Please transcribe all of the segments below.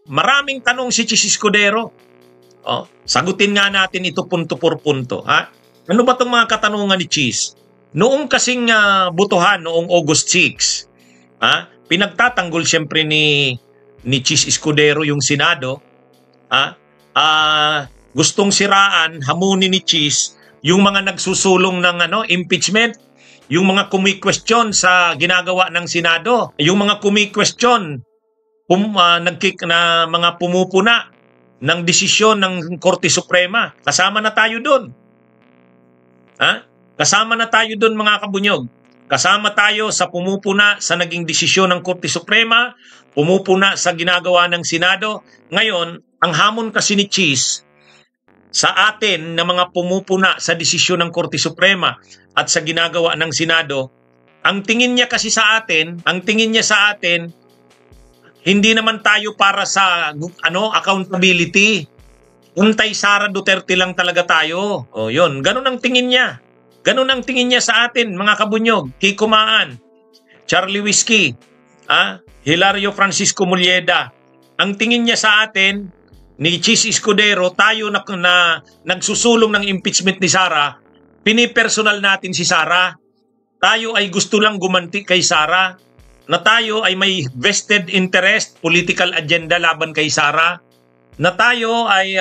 Maraming tanong si Chis Escudero. Sagutin nga natin ito punto por punto. Ha? Ano ba itong mga katanungan ni Chis? Noong kasing butuhan, noong August 6, pinagtatanggol siyempre ni Chis Escudero yung Senado. Gustong siraan, hamunin ni Chis yung mga nagsusulong ng impeachment, yung mga kumi-question sa ginagawa ng Senado, yung mga kumi-question na mga pumupuna ng desisyon ng Korte Suprema. Kasama na tayo doon. Kasama na tayo doon, mga kabunyog. Kasama tayo sa pumupuna sa naging desisyon ng Korte Suprema, pumupuna sa ginagawa ng Senado. Ngayon, ang hamon kasi ni Chis sa atin na mga pumupuna sa desisyon ng Korte Suprema at sa ginagawa ng Senado, ang tingin niya sa atin, hindi naman tayo para sa accountability. Untay Sara Duterte lang talaga tayo. Yun, ganun ang tingin niya. Ganun ang tingin niya sa atin, mga kabunyog. Kiko Maan, Charlie Whiskey, Hilario Francisco Mulieda. Ang tingin niya sa atin, ni Chis Escudero, tayo na nagsusulong ng impeachment ni Sara, pinipersonal natin si Sara. Tayo ay gusto lang gumanti kay Sara, na tayo ay may vested interest, political agenda laban kay Sara, na tayo ay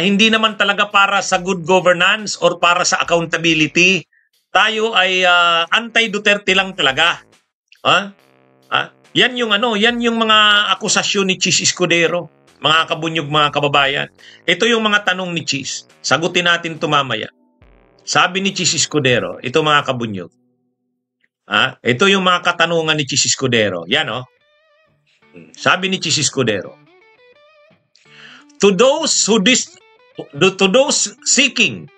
hindi naman talaga para sa good governance or para sa accountability. Tayo ay anti-Duterte lang talaga. Yan yung mga akusasyon ni Chis Escudero, mga kabunyog, mga kababayan. Ito yung mga tanong ni Chis. Sagutin natin ito mamaya. Sabi ni Chis Escudero, ito mga kabunyog. Ito yung mga katanungan ni Chis Escudero. Yan Sabi ni Chis Escudero, to those seeking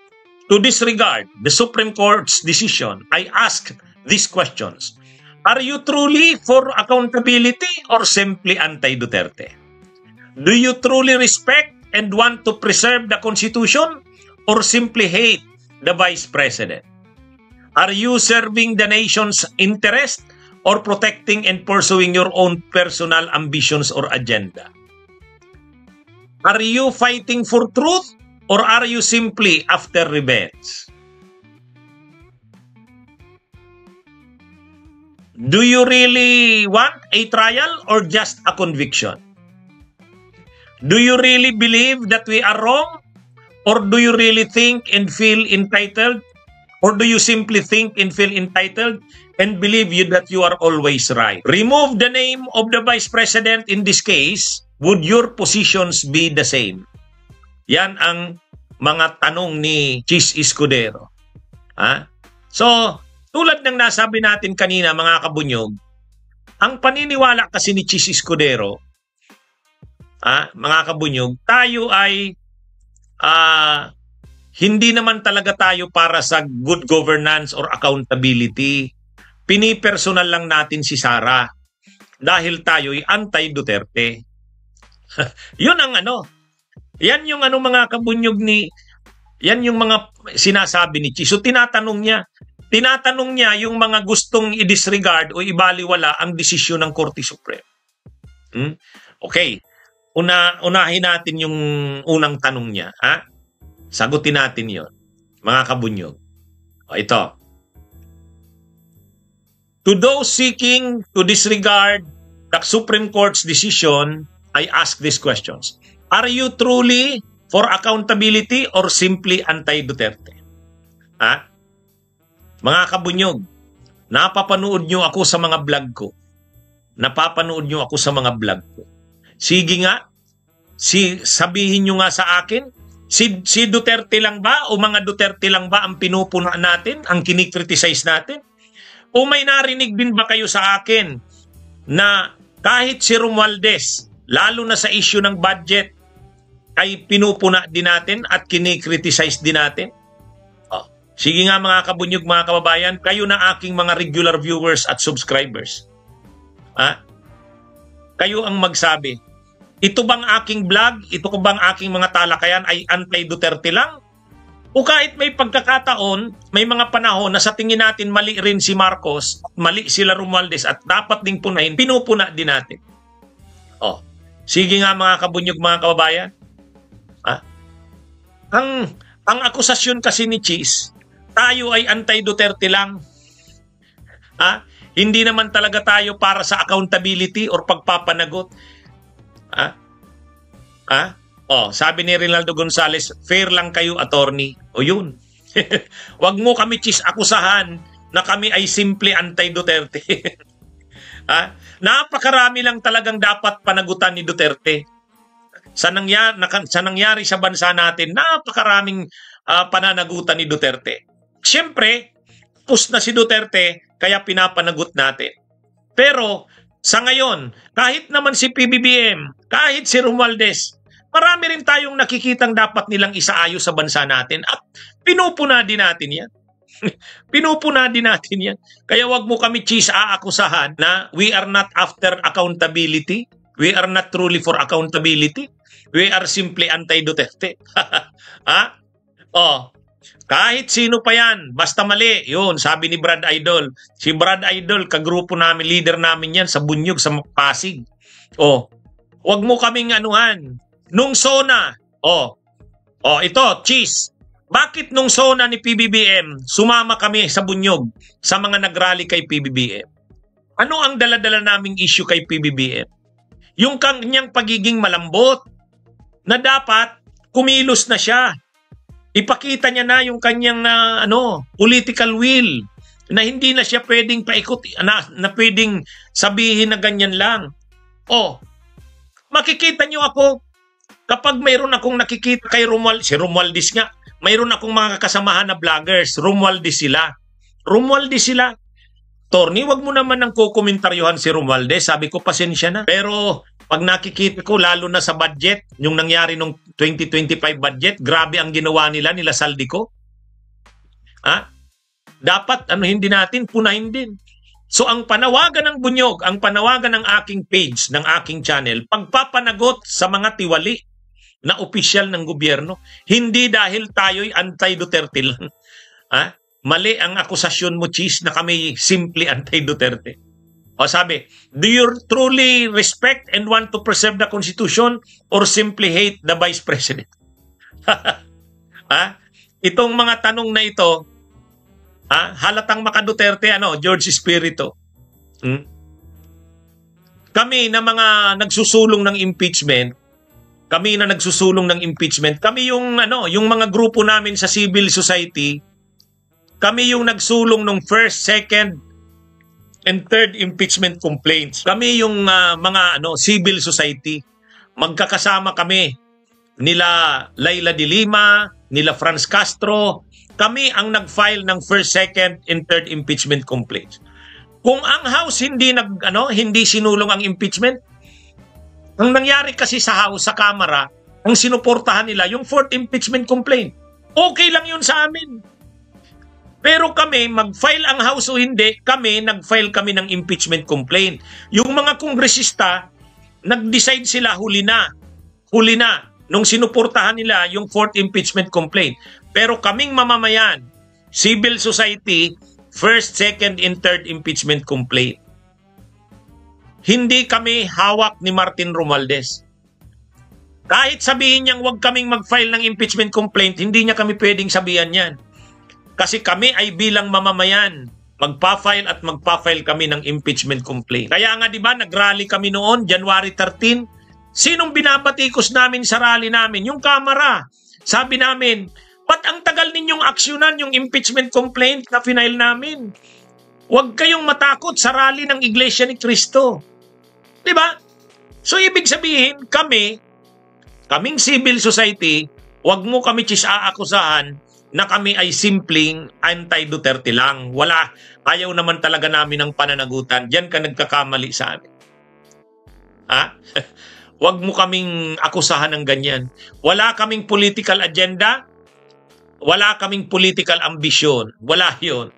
to disregard the Supreme Court's decision, I ask these questions. Are you truly for accountability or simply anti-Duterte? Do you truly respect and want to preserve the Constitution or simply hate the Vice President? Are you serving the nation's interest or protecting and pursuing your own personal ambitions or agenda? Are you fighting for truth or are you simply after revenge? Do you really want a trial or just a conviction? Do you really believe that we are wrong? Or do you really think and feel entitled? Or do you simply think and feel entitled and believe that you are always right? Remove the name of the Vice President in this case, would your positions be the same? Yan ang mga tanong ni Chis Escudero. So, tulad ng nasabi natin kanina, mga kabunyog, ang paniniwala kasi ni Chis Escudero, mga kabunyog, tayo ay hindi naman talaga tayo para sa good governance or accountability. Pinipersonal lang natin si Sara dahil tayo ay anti-Duterte. Yun ang yan yung mga kabunyog yan yung mga sinasabi ni Chis. So tinatanong niya yung mga gustong i-disregard o ibaliwala ang desisyon ng Korte Suprema. Okay. Unahin natin yung unang tanong niya. Sagutin natin yon, mga kabunyog. Ito. To those seeking to disregard the Supreme Court's decision, I ask these questions. Are you truly for accountability or simply anti-Duterte? Mga kabunyog, napapanood nyo ako sa mga vlog ko. Sige nga, sabihin nyo nga sa akin, si Duterte lang ba o mga Duterte lang ba ang pinupuna natin, ang kinikriticize natin? O may narinig din ba kayo sa akin na kahit si Romualdez, lalo na sa issue ng budget, ay pinupuna din natin at kinikriticize din natin? Sige nga mga kabunyog, mga kababayan, kayo na aking mga regular viewers at subscribers. Kayo ang magsabi. Ito bang aking vlog, ito ko bang aking mga talakayan ay anti-Duterte lang? O kahit may pagkakataon, may mga panahon na sa tingin natin mali rin si Marcos, mali sila Romualdez at dapat ding punahin, pinupuna din natin. Sige nga mga kabunyog, mga kababayan. Ha? Ang akusasyon kasi ni Cheese, tayo ay anti-Duterte lang. Ha? Hindi naman talaga tayo para sa accountability or pagpapanagot. Ha? Ha? Sabi ni Rinaldo Gonzales, fair lang kayo, attorney. O yun. Wag mo kami, Cheese, akusahan na kami ay simple anti-Duterte. Ha? Napakarami lang talagang dapat panagutan ni Duterte. Sa nangyari sa bansa natin, napakaraming pananagutan ni Duterte. Siyempre, pus na si Duterte, kaya pinapanagot natin. Pero sa ngayon, kahit naman si PBBM, kahit si Romualdez, marami rin tayong nakikitang dapat nilang isaayos sa bansa natin at pinupuna din natin yan. Pinupuna din natin yan. Kaya wag mo kami, Cheese, aakusahan na we are not after accountability. We are not truly for accountability. We are simply anti-Duterte. Ha? Kahit sino pa yan, basta mali. Yun, sabi ni Brad Idol. Si Brad Idol, kagrupo namin, leader namin yan sa Bunyog, sa Pasig. Wag mo kaming anuhan. Nung SONA, ito, Cheese. Bakit nung SONA ni PBBM, sumama kami sa Bunyog sa mga nagrally kay PBBM? Ano ang dala-dala naming issue kay PBBM? Yung kanyang pagiging malambot na dapat kumilos na siya. Ipakita niya na yung kanyang political will na hindi na siya pwedeng paikot, na pwedeng sabihin na ganyan lang. Makikita niyo ako kapag mayroon akong nakikita kay si Romualdez nga, mayroon akong mga kasamahan na vloggers, Romualdez sila. Torny, wag mo naman nang kukomentaryuhan si Romualdez. Sabi ko, pasensya na. Pero pag nakikita ko, lalo na sa budget, yung nangyari nung 2025 budget, grabe ang ginawa nila Saldico. Dapat, hindi natin, punahin din. So, ang panawagan ng Bunyog, ang panawagan ng aking page, ng aking channel, pagpapanagot sa mga tiwali na opisyal ng gobyerno, hindi dahil tayo'y anti-Duterte lang. Mali ang akusasyon mo, Cheese, na kami simply anti-Duterte. Sabi, do you truly respect and want to preserve the Constitution or simply hate the Vice President? Itong mga tanong na ito, halatang maka-Duterte, George Espiritu. Kami na mga nagsusulong ng impeachment, kami yung yung mga grupo namin sa civil society, kami yung nagsulong ng first, second, and third impeachment complaints. Kami yung mga civil society. Magkakasama kami nila Laila de Lima, nila Franz Castro. Kami ang nag-file ng first, second, and third impeachment complaints. Kung ang House hindi sinulong ang impeachment, ang nangyari kasi sa House, sa Kamara, ang sinuportahan nila yung fourth impeachment complaint. Okay lang yun sa amin. Pero kami, mag-file ang House o hindi, nag-file kami ng impeachment complaint. Yung mga kongresista, nag-decide sila huli na, nung sinuportahan nila yung fourth impeachment complaint. Pero kaming mamamayan, civil society, first, second, and third impeachment complaint. Hindi kami hawak ni Martin Romualdez. Kahit sabihin niyang huwag kaming mag-file ng impeachment complaint, hindi niya kami pwedeng sabihan yan. Kasi kami ay bilang mamamayan, magpa-file kami ng impeachment complaint. Kaya nga 'di ba, nag-rally kami noon, January 13. Sinong binabatikos namin sa rally namin? Yung Kamara. Sabi namin, ba't ang tagal ninyong aksyonan yung impeachment complaint na final namin? Huwag kayong matakot sa rally ng Iglesia ni Cristo. 'Di ba? So ibig sabihin, kaming civil society, huwag mo kami aakusahan na kami ay simpleng anti-Duterte lang. Ayaw naman talaga namin ng pananagutan. Diyan ka nagkakamali sa amin. Huwag mo kaming akusahan ng ganyan. Wala kaming political agenda. Wala kaming political ambisyon. Wala yun.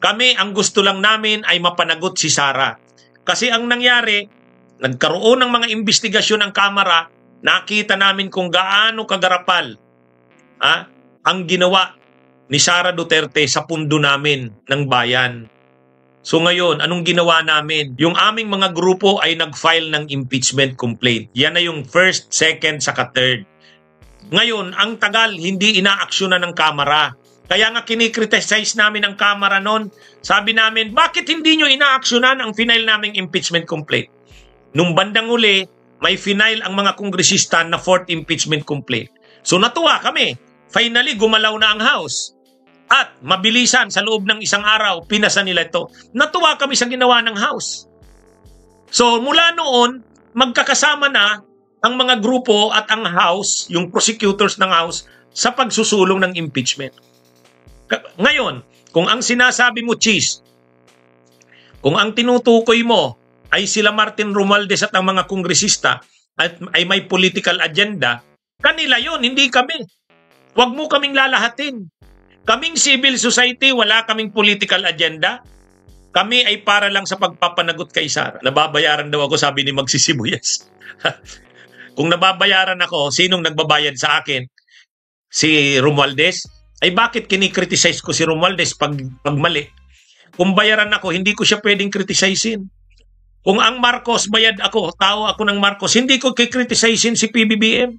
Kami, ang gusto lang namin ay mapanagot si Sara. Kasi ang nangyari, nagkaroon ng mga investigasyon ng Kamara, nakita namin kung gaano kagarapal ang ginawa ni Sara Duterte sa pundo namin ng bayan. So ngayon, anong ginawa namin? Yung aming mga grupo ay nag-file ng impeachment complaint. Yan na yung first, second, saka third. Ngayon, ang tagal, hindi inaaksyonan ng Kamara. Kaya nga kinikriticize namin ang Kamara noon. Sabi namin, bakit hindi nyo inaaksyonan ang final naming impeachment complaint? Nung bandang uli, may final ang mga kongresista na fourth impeachment complaint. So natuwa kami. Finally, gumalaw na ang House. At mabilisan sa loob ng isang araw, pinasa nila ito. Natuwa kami sa ginawa ng House. So mula noon, magkakasama na ang mga grupo at ang House, yung prosecutors ng House, sa pagsusulong ng impeachment. Ngayon, kung ang sinasabi mo, Cheese, kung ang tinutukoy mo ay sila Martin Romualdez at ang mga kongresista at ay may political agenda, kanila yon, hindi kami. Huwag mo kaming lalahatin. Kaming civil society, wala kaming political agenda. Kami ay para lang sa pagpapanagot kay Sara. Nababayaran daw ako, sabi ni Magsisibuyas. Kung nababayaran ako, sinong nagbabayad sa akin? Si Romualdez? Ay bakit kinikriticize ko si Romualdez pag mali? Kung bayaran ako, hindi ko siya pwedeng criticizein. Kung ang Marcos, bayad ako, tao ako ng Marcos, hindi ko kikriticizein si PBBM.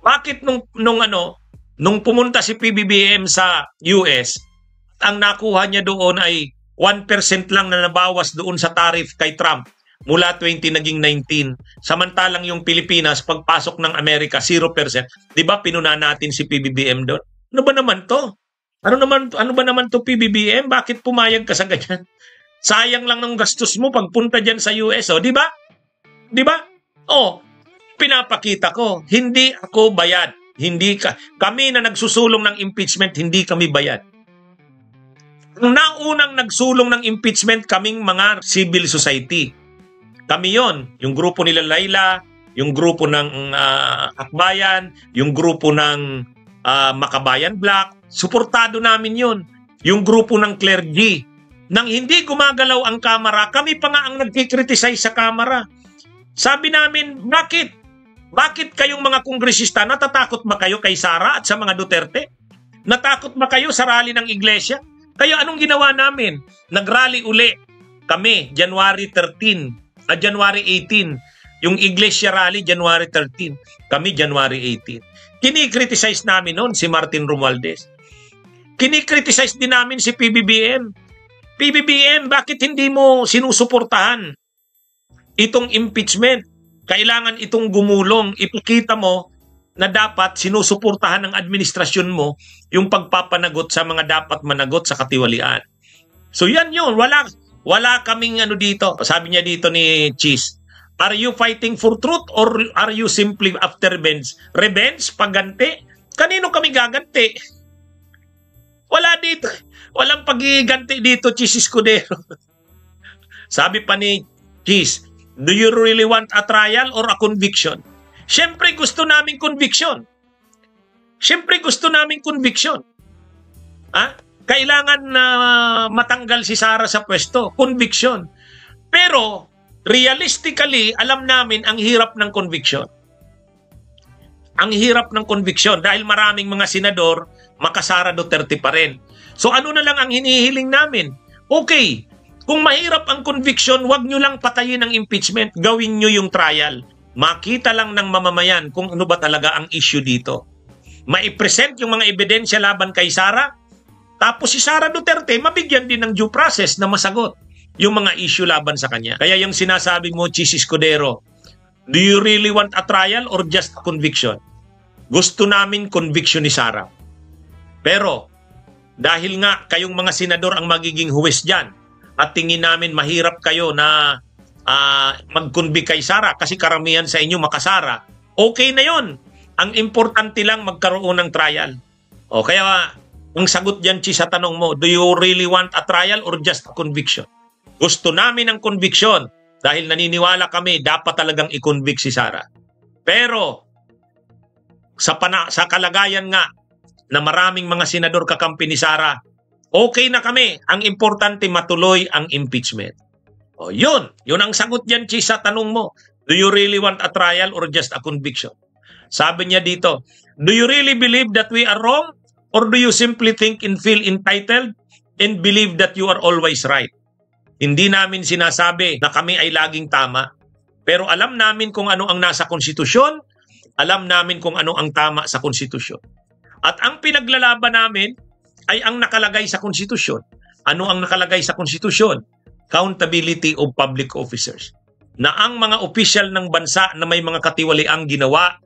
Bakit nung pumunta si PBBM sa US, ang nakuha niya doon ay 1% lang na nabawas doon sa tariff kay Trump mula 20 naging 19. Samantalang yung Pilipinas, pagpasok ng Amerika, 0%. Di ba pinuna natin si PBBM doon? Ano ba naman to? Ano ba naman to PBBM? Bakit pumayag ka sa ganyan? Sayang lang ng gastos mo pagpunta dyan sa US, di ba? Di ba? Pinapakita ko, hindi ako bayad. Kami na nagsusulong ng impeachment, hindi kami bayad. Ang naunang nagsulong ng impeachment, kaming mga civil society. Kami yon, yung grupo nila Laila, yung grupo ng Akbayan, yung grupo ng Makabayan Black, suportado namin yon. Yung grupo ng clergy. Nang hindi gumagalaw ang Kamara, kami pa nga ang nagkikriticize sa Kamara. Sabi namin, bakit? Bakit kayong mga kongresista, natatakot ba kayo kay Sara at sa mga Duterte? Natakot ba kayo sa rally ng iglesia? Kaya anong ginawa namin? Nagrally uli kami, January 18. Yung iglesia rally, January 13. Kami, January 18. Kinikriticize namin noon si Martin Romualdez. Kinikriticize din namin si PBBM. PBBM, bakit hindi mo sinusuportahan itong impeachment? Kailangan itong gumulong. Ipakita mo na dapat sinusuportahan ng administrasyon mo yung pagpapanagot sa mga dapat managot sa katiwalian. So yan yun. Wala kaming dito. Sabi niya dito ni Cheese, are you fighting for truth or are you simply after revenge? Revenge? Pagganti? Kanino kami gaganti? Wala dito. Walang pagiganti dito, Cheese Escudero. Sabi pa ni Cheese, do you really want a trial or a conviction? Siyempre gusto namin conviction. Kailangan na matanggal si Sara sa pwesto. Conviction. Pero, realistically, alam namin ang hirap ng conviction. Ang hirap ng conviction dahil maraming mga senador, makasara Duterte pa rin. So ano na lang ang hinihiling namin? Okay, kung mahirap ang conviction, wag nyo lang patayin ang impeachment. Gawin nyo yung trial. Makita lang ng mamamayan kung ano ba talaga ang issue dito. Maipresent yung mga ebidensya laban kay Sara. Tapos si Sara Duterte, mabigyan din ng due process na masagot yung mga issue laban sa kanya. Kaya yung sinasabi mo, Cheese Escudero, do you really want a trial or just a conviction? Gusto namin conviction ni Sara. Pero, dahil nga kayong mga senador ang magiging huwes dyan, at tingin namin mahirap kayo na mag-convict kay Sara kasi karamihan sa inyo makasara, okay na yon. Ang importante lang magkaroon ng trial. Kaya ang sagot dyan, Chi, sa tanong mo, do you really want a trial or just a conviction? Gusto namin ang conviction dahil naniniwala kami dapat talagang i-convict si Sara. Pero sa kalagayan nga na maraming mga senador kakampi ni Sara, okay na kami. Ang importante matuloy ang impeachment. Yun ang sagot dyan, Chi, sa tanong mo. Do you really want a trial or just a conviction? Sabi niya dito, do you really believe that we are wrong? Or do you simply think and feel entitled and believe that you are always right? Hindi namin sinasabi na kami ay laging tama. Pero alam namin kung ano ang nasa konstitusyon, alam namin kung ano ang tama sa konstitusyon. At ang pinaglalaban namin ay ang nakalagay sa konstitusyon. Ano ang nakalagay sa konstitusyon? Accountability of public officers. Na ang mga opisyal ng bansa na may mga katiwaliang ginawa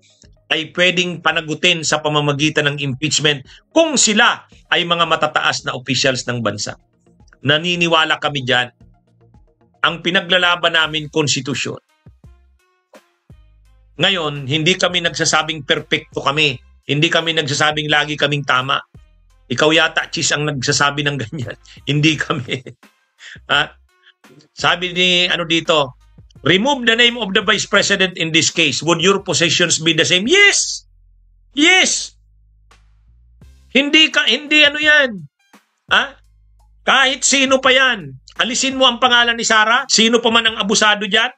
ay pwedeng panagutin sa pamamagitan ng impeachment kung sila ay mga matataas na officials ng bansa. Naniniwala kami dyan. Ang pinaglalaban namin, konstitusyon. Ngayon, hindi kami nagsasabing perfecto kami. Hindi kami nagsasabing lagi kaming tama. Ikaw yata, Chis, ang nagsasabi ng ganyan. Hindi kami. Sabi ni dito, remove the name of the Vice President in this case. Would your positions be the same? Yes! Yes! Hindi yan. Kahit sino pa yan. Alisin mo ang pangalan ni Sara. Sino pa man ang abusado dyan.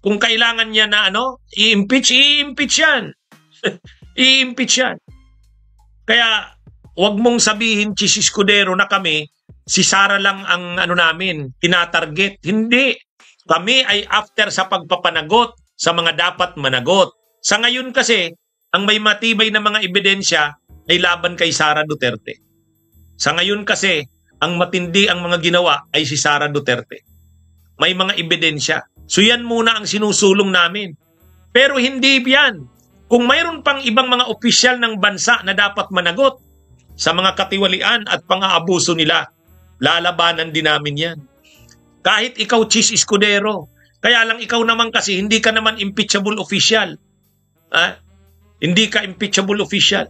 Kung kailangan niya na i-impeach yan. I-impeach yan. Kaya, wag mong sabihin, Chis Escudero, na kami, si Sara lang ang namin, tinatarget. Hindi. Kami ay after sa pagpapanagot sa mga dapat managot. Sa ngayon kasi, ang may matibay na mga ebidensya ay laban kay Sara Duterte. Sa ngayon kasi, ang matindi ang mga ginawa ay si Sara Duterte. May mga ebidensya. So yan muna ang sinusulong namin. Pero hindi yan. Kung mayroon pang ibang mga opisyal ng bansa na dapat managot sa mga katiwalian at pang-aabuso nila, lalabanan din namin yan. Kahit ikaw, Chis Escudero. Kaya lang ikaw naman kasi hindi ka naman impeachable official. Hindi ka impeachable official.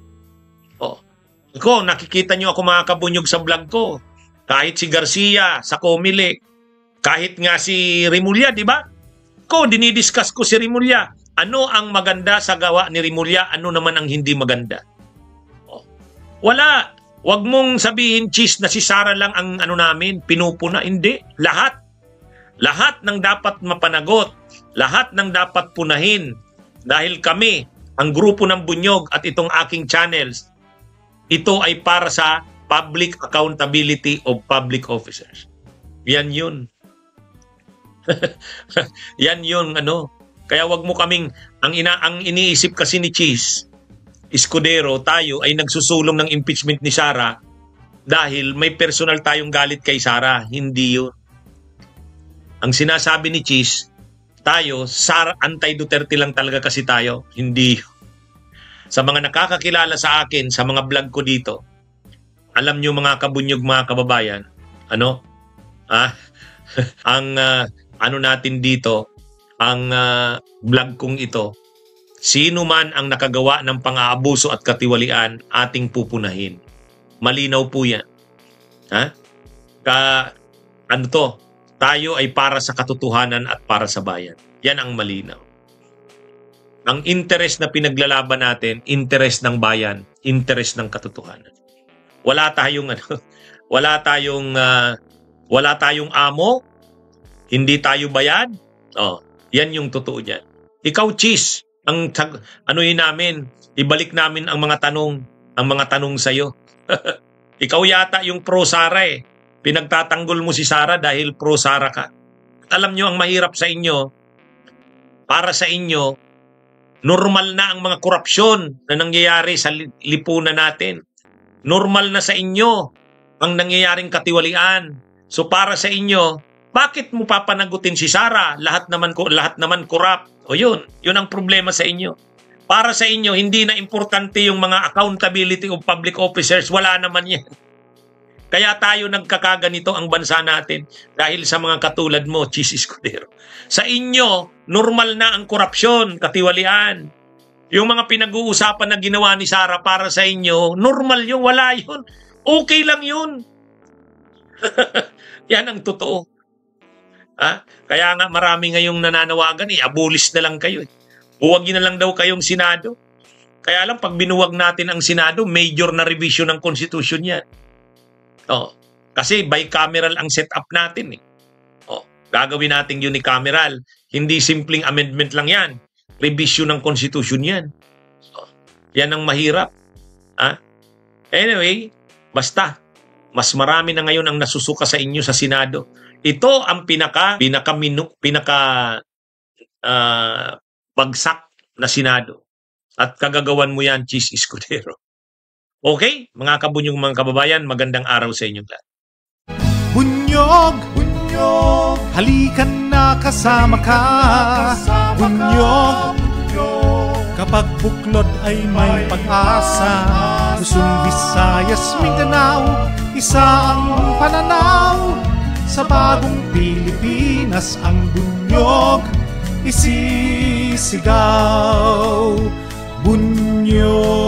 Ako, nakikita nyo ako mga kabunyog sa vlog ko. Kahit si Garcia sa Comelec, kahit nga si Rimulya, di ba? Dinidiscuss ko si Rimulya. Ano ang maganda sa gawa ni Rimulya? Ano naman ang hindi maganda? Wala. Huwag mong sabihin, Chis, na si Sara lang ang namin, pinupuna. Hindi. Lahat. Lahat ng dapat mapanagot. Lahat ng dapat punahin. Dahil kami, ang grupo ng Bunyog at itong aking channels, ito ay para sa public accountability of public officers. Yan yun. Yan yun, Kaya wag mo kaming, ang iniisip kasi ni Chis Escudero, tayo ay nagsusulong ng impeachment ni Sara dahil may personal tayong galit kay Sara. Hindi yun. Ang sinasabi ni Chis, tayo, Sara, anti-Duterte lang talaga kasi tayo. Hindi yun. Sa mga nakakakilala sa akin, sa mga vlog ko dito, alam nyo mga kabunyog, mga kababayan, ang natin dito, ang vlog kong ito, sino man ang nakagawa ng pang-aabuso at katiwalian, ating pupunahin. Malinaw po yan. Tayo ay para sa katotohanan at para sa bayan. Yan ang malinaw. Ang interest na pinaglalaban natin, interest ng bayan, interest ng katotohanan. Wala tayong amo, hindi tayo bayad. Yan yung totoo diyan. Ikaw, Chis, namin, ibalik namin ang mga tanong sa iyo. Ikaw yata yung pro Sara eh. Pinagtatanggol mo si Sara dahil pro Sara ka. Alam nyo ang mahirap sa inyo, para sa inyo, normal na ang mga korupsyon na nangyayari sa lipunan natin. Normal na sa inyo ang nangyayaring katiwalian. So para sa inyo, bakit mo papanagutin si Sara? Lahat naman corrupt. Yun ang problema sa inyo. Para sa inyo, hindi na importante yung mga accountability of public officers. Wala naman yan. Kaya tayo nagkakaganito ang bansa natin dahil sa mga katulad mo, Chis Escudero. Sa inyo, normal na ang korupsyon, katiwalian. Yung mga pinag-uusapan na ginawa ni Sara para sa inyo, normal yun, wala yun. Okay lang yun. Yan ang totoo. Kaya nga marami ngayong nananawagan, abulis na lang kayo. Buwagin na lang daw kayong Senado. Kaya lang, pag binuwag natin ang Senado, major na revision ng Constitution yan. Kasi bicameral ang setup natin. Gagawin natin unicameral. Hindi simpleng amendment lang yan. Revision ng Constitution yan. Yan ang mahirap. Anyway, basta, mas marami na ngayon ang nasusuka sa inyo sa Senado. Ito ang bagsak na Senado. At kagagawan mo yan, Chis Escudero. Okay, mga kabunyog, mga kababayan, magandang araw sa inyong lahat. Bunyog, bunyog, halikan na kasama ka. Bunyog, kapag buklod ay may pag-asa. Luzon, Visayas, Mindanao, isa ang pananaw. Sa bagong Pilipinas ang bunyog isisigaw. Bunyog.